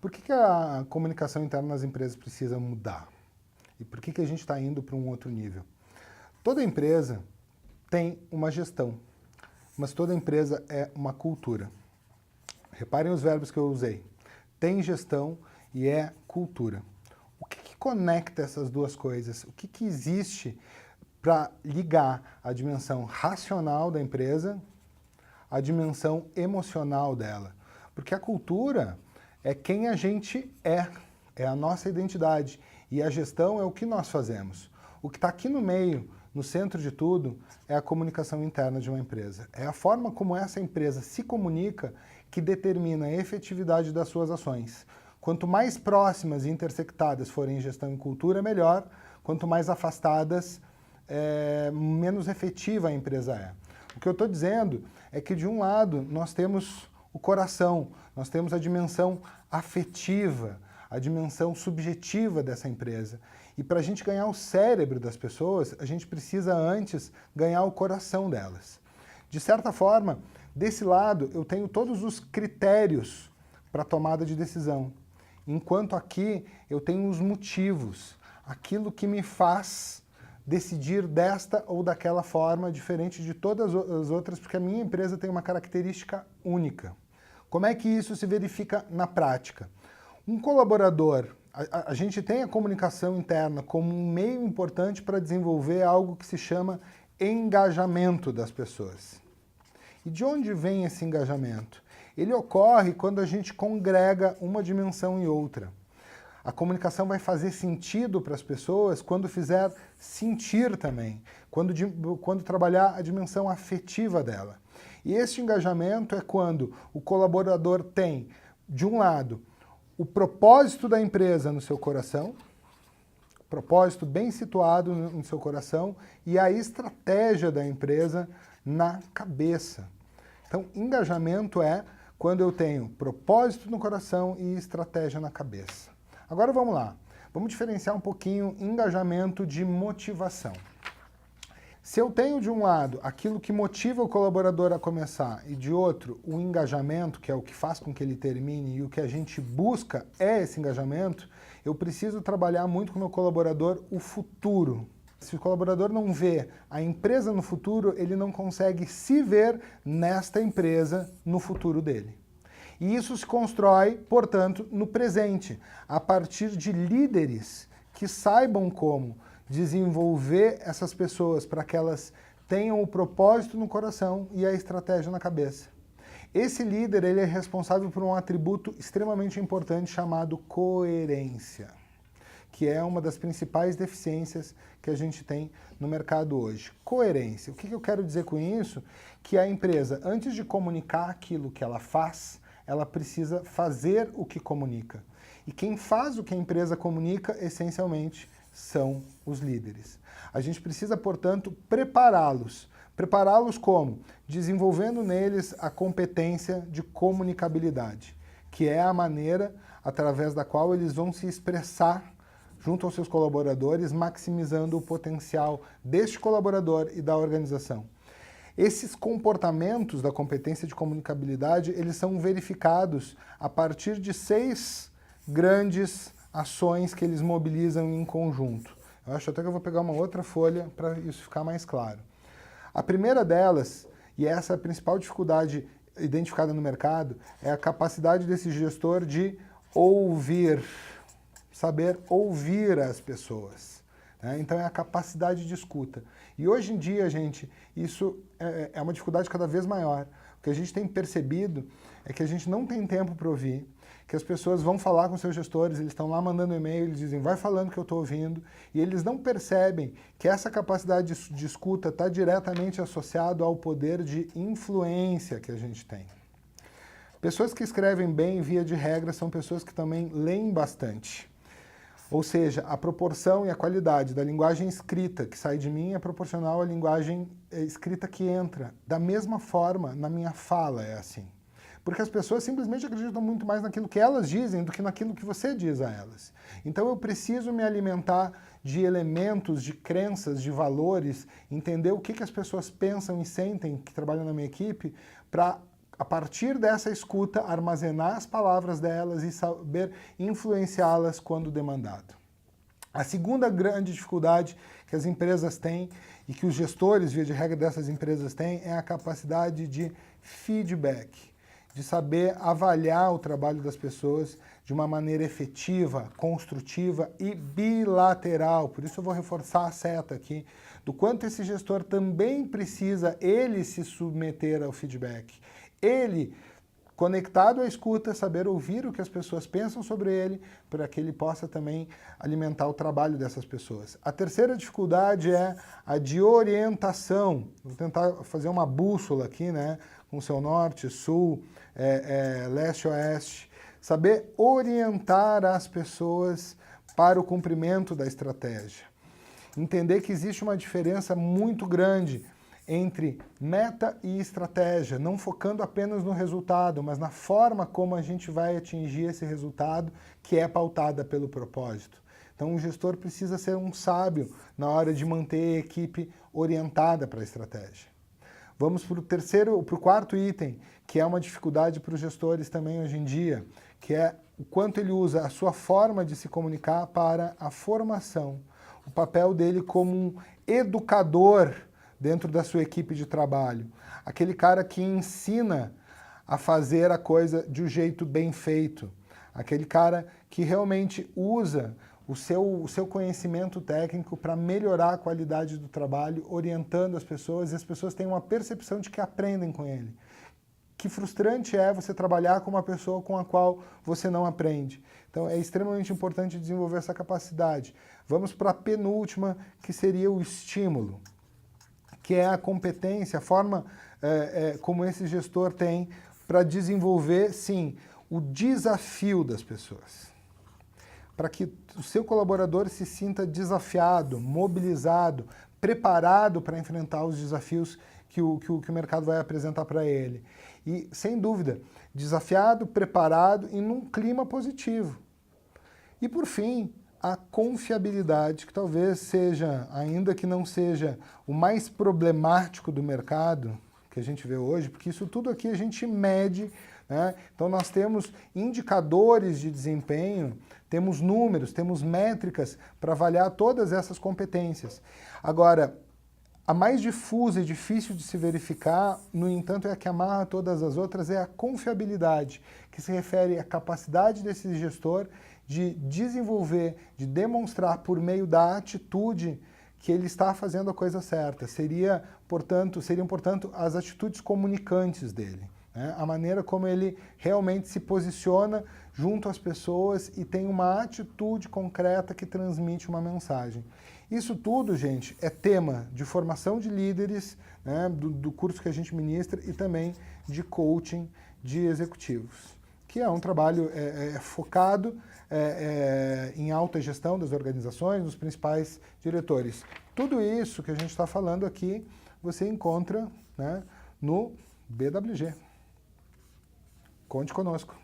Por que a comunicação interna nas empresas precisa mudar? E por que a gente está indo para um outro nível? Toda empresa tem uma gestão, mas toda empresa é uma cultura. Reparem os verbos que eu usei. Tem gestão e é cultura. O que conecta essas duas coisas? O que existe para ligar a dimensão racional da empresa à dimensão emocional dela? Porque a cultura é quem a gente é a nossa identidade. E a gestão é o que nós fazemos. O que está aqui no meio, no centro de tudo, é a comunicação interna de uma empresa. É a forma como essa empresa se comunica que determina a efetividade das suas ações. Quanto mais próximas e intersectadas forem gestão e cultura, melhor. Quanto mais afastadas, menos efetiva a empresa é. O que eu estou dizendo é que, de um lado, nós temos o coração, nós temos a dimensão afetiva, a dimensão subjetiva dessa empresa. E para a gente ganhar o cérebro das pessoas, a gente precisa antes ganhar o coração delas. De certa forma, desse lado, eu tenho todos os critérios para a tomada de decisão. Enquanto aqui, eu tenho os motivos, aquilo que me faz decidir desta ou daquela forma, diferente de todas as outras, porque a minha empresa tem uma característica única. Como é que isso se verifica na prática? Um colaborador, a gente tem a comunicação interna como um meio importante para desenvolver algo que se chama engajamento das pessoas. E de onde vem esse engajamento? Ele ocorre quando a gente congrega uma dimensão e outra. A comunicação vai fazer sentido para as pessoas quando fizer sentir também, quando trabalhar a dimensão afetiva dela. E esse engajamento é quando o colaborador tem, de um lado, o propósito da empresa no seu coração, propósito bem situado no seu coração, e a estratégia da empresa na cabeça. Então, engajamento é quando eu tenho propósito no coração e estratégia na cabeça. Agora vamos lá, vamos diferenciar um pouquinho engajamento de motivação. Se eu tenho de um lado aquilo que motiva o colaborador a começar e de outro o engajamento, que é o que faz com que ele termine e o que a gente busca é esse engajamento, eu preciso trabalhar muito com o meu colaborador o futuro. Se o colaborador não vê a empresa no futuro, ele não consegue se ver nesta empresa no futuro dele. E isso se constrói, portanto, no presente, a partir de líderes que saibam como desenvolver essas pessoas para que elas tenham o propósito no coração e a estratégia na cabeça. Esse líder ele é responsável por um atributo extremamente importante chamado coerência, que é uma das principais deficiências que a gente tem no mercado hoje. Coerência. O que eu quero dizer com isso? Que a empresa, antes de comunicar aquilo que ela faz, ela precisa fazer o que comunica. E quem faz o que a empresa comunica, essencialmente, são os líderes. A gente precisa, portanto, prepará-los. Prepará-los como? Desenvolvendo neles a competência de comunicabilidade, que é a maneira através da qual eles vão se expressar junto aos seus colaboradores, maximizando o potencial deste colaborador e da organização. Esses comportamentos da competência de comunicabilidade, eles são verificados a partir de 6 grandes ações que eles mobilizam em conjunto. Eu acho até que eu vou pegar uma outra folha para isso ficar mais claro. A primeira delas, e essa é a principal dificuldade identificada no mercado, é a capacidade desse gestor de ouvir, saber ouvir as pessoas. Então é a capacidade de escuta. E hoje em dia, gente, isso é uma dificuldade cada vez maior. O que a gente tem percebido é que a gente não tem tempo para ouvir, que as pessoas vão falar com seus gestores, eles estão lá mandando e-mail, eles dizem, vai falando que eu estou ouvindo, e eles não percebem que essa capacidade de escuta está diretamente associado ao poder de influência que a gente tem. Pessoas que escrevem bem, via de regra, são pessoas que também leem bastante. Ou seja, a proporção e a qualidade da linguagem escrita que sai de mim é proporcional à linguagem escrita que entra. Da mesma forma, na minha fala é assim. Porque as pessoas simplesmente acreditam muito mais naquilo que elas dizem do que naquilo que você diz a elas. Então eu preciso me alimentar de elementos, de crenças, de valores, entender o que as pessoas pensam e sentem que trabalham na minha equipe para a partir dessa escuta, armazenar as palavras delas e saber influenciá-las quando demandado. A segunda grande dificuldade que as empresas têm e que os gestores, via de regra, dessas empresas têm é a capacidade de feedback, de saber avaliar o trabalho das pessoas de uma maneira efetiva, construtiva e bilateral. Por isso eu vou reforçar a seta aqui, do quanto esse gestor também precisa ele se submeter ao feedback. Ele, conectado à escuta, saber ouvir o que as pessoas pensam sobre ele, para que ele possa também alimentar o trabalho dessas pessoas. A terceira dificuldade é a de orientação. Vou tentar fazer uma bússola aqui, né, com o seu norte, sul, leste, oeste. Saber orientar as pessoas para o cumprimento da estratégia. Entender que existe uma diferença muito grande entre meta e estratégia, não focando apenas no resultado, mas na forma como a gente vai atingir esse resultado, que é pautada pelo propósito. Então o gestor precisa ser um sábio na hora de manter a equipe orientada para a estratégia. Vamos para o quarto item, que é uma dificuldade para os gestores também hoje em dia, que é o quanto ele usa a sua forma de se comunicar para a formação, o papel dele como um educador dentro da sua equipe de trabalho. Aquele cara que ensina a fazer a coisa de um jeito bem feito. Aquele cara que realmente usa o seu conhecimento técnico para melhorar a qualidade do trabalho, orientando as pessoas, e as pessoas têm uma percepção de que aprendem com ele. Que frustrante é você trabalhar com uma pessoa com a qual você não aprende. Então é extremamente importante desenvolver essa capacidade. Vamos para a penúltima, que seria o estímulo, que é a competência, a forma como esse gestor tem para desenvolver, sim, o desafio das pessoas. Para que o seu colaborador se sinta desafiado, mobilizado, preparado para enfrentar os desafios que o mercado vai apresentar para ele. E, sem dúvida, desafiado, preparado e num clima positivo. E, por fim, a confiabilidade, que talvez seja, ainda que não seja o mais problemático do mercado que a gente vê hoje, porque isso tudo aqui a gente mede, né? Então nós temos indicadores de desempenho, temos números, temos métricas para avaliar todas essas competências. Agora, a mais difusa e difícil de se verificar, no entanto, é a que amarra todas as outras, é a confiabilidade, que se refere à capacidade desse gestor de desenvolver, de demonstrar por meio da atitude que ele está fazendo a coisa certa. Seriam, portanto, as atitudes comunicantes dele, né? A maneira como ele realmente se posiciona junto às pessoas e tem uma atitude concreta que transmite uma mensagem. Isso tudo, gente, é tema de formação de líderes, né, do curso que a gente ministra, e também de coaching de executivos, que é um trabalho focado em alta gestão das organizações, dos principais diretores. Tudo isso que a gente está falando aqui, você encontra, né, no BWG. Conte conosco.